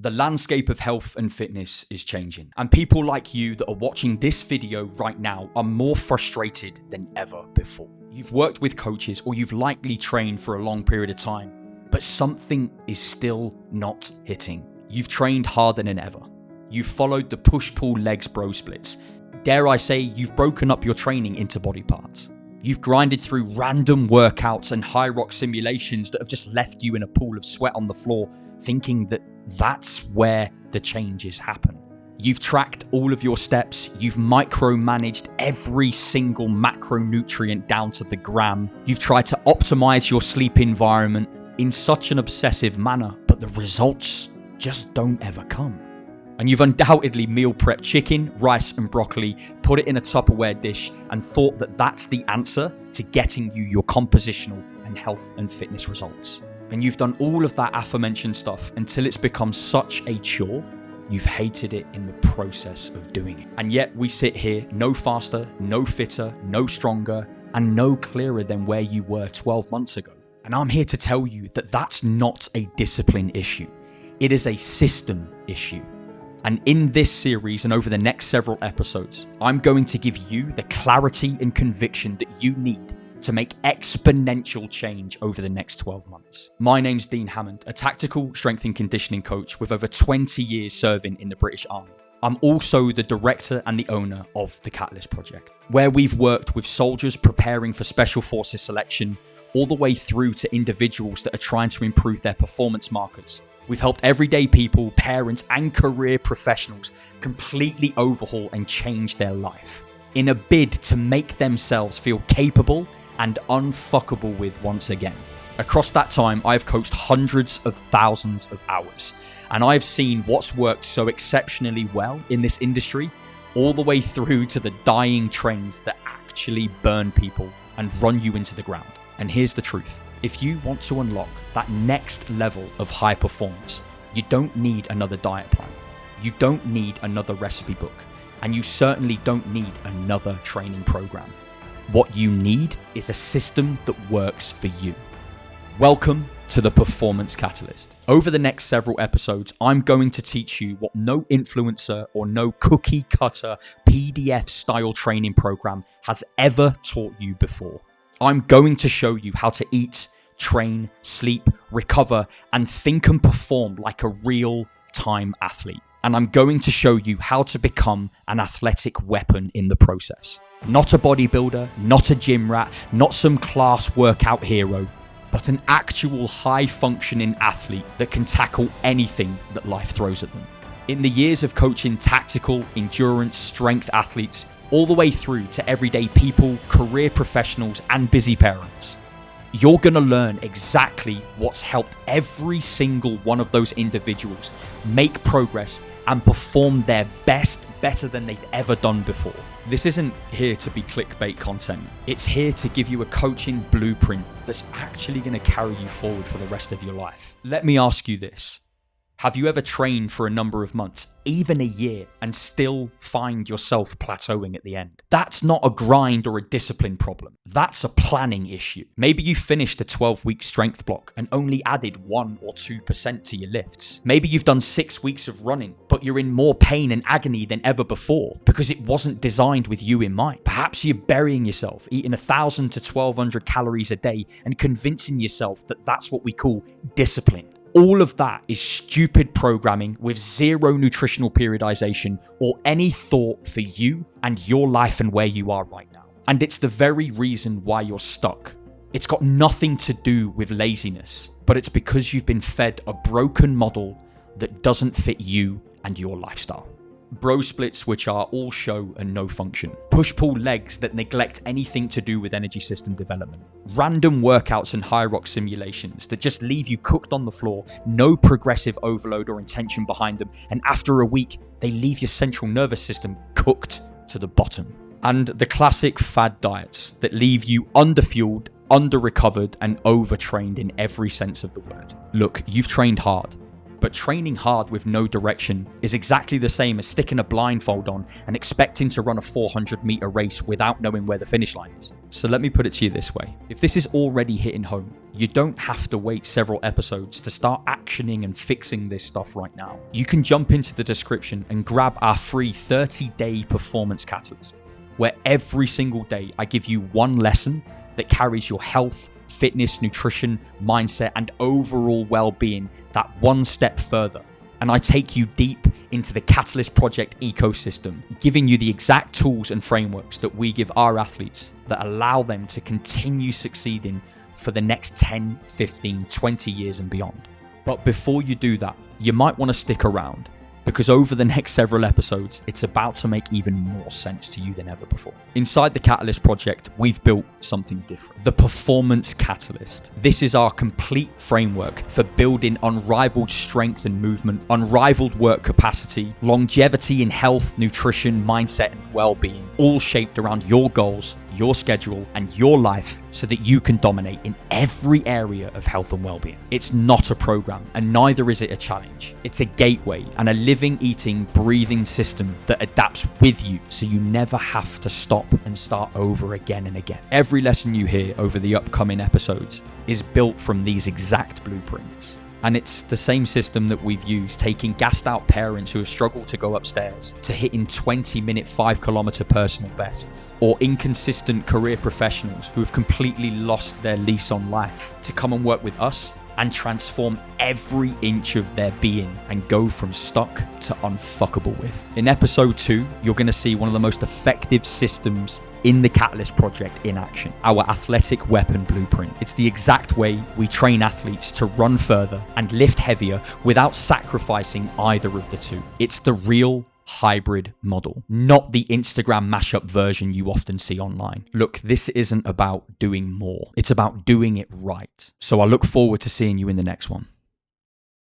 The landscape of health and fitness is changing, and people like you that are watching this video right now are more frustrated than ever before. You've worked with coaches or you've likely trained for a long period of time, but something is still not hitting. You've trained harder than ever. You've followed the push-pull legs bro splits. Dare I say, you've broken up your training into body parts. You've grinded through random workouts and high rock simulations that have just left you in a pool of sweat on the floor, thinking that that's where the changes happen. You've tracked all of your steps. You've micromanaged every single macronutrient down to the gram. You've tried to optimize your sleep environment in such an obsessive manner, but the results just don't ever come. And you've undoubtedly meal prepped chicken, rice, and broccoli, put it in a Tupperware dish, and thought that that's the answer to getting you your compositional and health and fitness results. And you've done all of that aforementioned stuff until it's become such a chore, you've hated it in the process of doing it. And yet we sit here no faster, no fitter, no stronger, and no clearer than where you were 12 months ago. And I'm here to tell you that that's not a discipline issue. It is a system issue. And in this series and over the next several episodes, I'm going to give you the clarity and conviction that you need to make exponential change over the next 12 months. My name's Dean Hammond, a tactical strength and conditioning coach with over 20 years serving in the British Army. I'm also the director and the owner of the Catalyst Project, where we've worked with soldiers preparing for Special Forces selection, all the way through to individuals that are trying to improve their performance markers. We've helped everyday people, parents, and career professionals completely overhaul and change their life in a bid to make themselves feel capable and unfuckable with once again. Across that time, I've coached hundreds of thousands of hours, and I've seen what's worked so exceptionally well in this industry, all the way through to the dying trains that actually burn people and run you into the ground. And here's the truth. If you want to unlock that next level of high performance, you don't need another diet plan. You don't need another recipe book. And you certainly don't need another training program. What you need is a system that works for you. Welcome to the Performance Catalyst. Over the next several episodes, I'm going to teach you what no influencer or no cookie cutter PDF style training program has ever taught you before. I'm going to show you how to eat, train, sleep, recover, and think and perform like a real-time athlete. And I'm going to show you how to become an athletic weapon in the process. Not a bodybuilder, not a gym rat, not some class workout hero, but an actual high-functioning athlete that can tackle anything that life throws at them. In the years of coaching tactical, endurance, strength athletes, all the way through to everyday people, career professionals, and busy parents, you're going to learn exactly what's helped every single one of those individuals make progress and perform their best better than they've ever done before. This isn't here to be clickbait content. It's here to give you a coaching blueprint that's actually going to carry you forward for the rest of your life. Let me ask you this. Have you ever trained for a number of months, even a year, and still find yourself plateauing at the end? That's not a grind or a discipline problem. That's a planning issue. Maybe you finished a 12-week strength block and only added 1 or 2% to your lifts. Maybe you've done 6 weeks of running, but you're in more pain and agony than ever before because it wasn't designed with you in mind. Perhaps you're burying yourself, eating 1,000 to 1,200 calories a day and convincing yourself that that's what we call discipline. All of that is stupid programming with zero nutritional periodization or any thought for you and your life and where you are right now. And it's the very reason why you're stuck. It's got nothing to do with laziness, but it's because you've been fed a broken model that doesn't fit you and your lifestyle. Bro splits which are all show and no function. Push-pull legs that neglect anything to do with energy system development. Random workouts and high rock simulations that just leave you cooked on the floor, no progressive overload or intention behind them, and after a week, they leave your central nervous system cooked to the bottom. And the classic fad diets that leave you underfueled, under-recovered, and overtrained in every sense of the word. Look, you've trained hard. But training hard with no direction is exactly the same as sticking a blindfold on and expecting to run a 400-meter race without knowing where the finish line is. So let me put it to you this way. If this is already hitting home, you don't have to wait several episodes to start actioning and fixing this stuff right now. You can jump into the description and grab our free 30-day performance catalyst, where every single day I give you one lesson that carries your health, fitness, nutrition, mindset, and overall well-being that one step further. And I take you deep into the Catalyst Project ecosystem, giving you the exact tools and frameworks that we give our athletes that allow them to continue succeeding for the next 10, 15, 20 years and beyond. But before you do that, you might want to stick around, because over the next several episodes, it's about to make even more sense to you than ever before. Inside the Catalyst Project, we've built something different. The Performance Catalyst. This is our complete framework for building unrivaled strength and movement, unrivaled work capacity, longevity in health, nutrition, mindset, and well-being, all shaped around your goals, your schedule, and your life so that you can dominate in every area of health and well-being. It's not a program, and neither is it a challenge. It's a gateway and a living, eating, breathing system that adapts with you so you never have to stop and start over again and again. Every lesson you hear over the upcoming episodes is built from these exact blueprints. And it's the same system that we've used, taking gassed out parents who have struggled to go upstairs to hitting 20-minute 5-kilometer personal bests, or inconsistent career professionals who have completely lost their lease on life to come and work with us and transform every inch of their being and go from stuck to unfuckable with. In episode 2, you're going to see one of the most effective systems in the Catalyst Project in action, our athletic weapon blueprint. It's the exact way we train athletes to run further and lift heavier without sacrificing either of the two. It's the real hybrid model, not the Instagram mashup version you often see online. Look, this isn't about doing more. It's about doing it right. So I look forward to seeing you in the next one.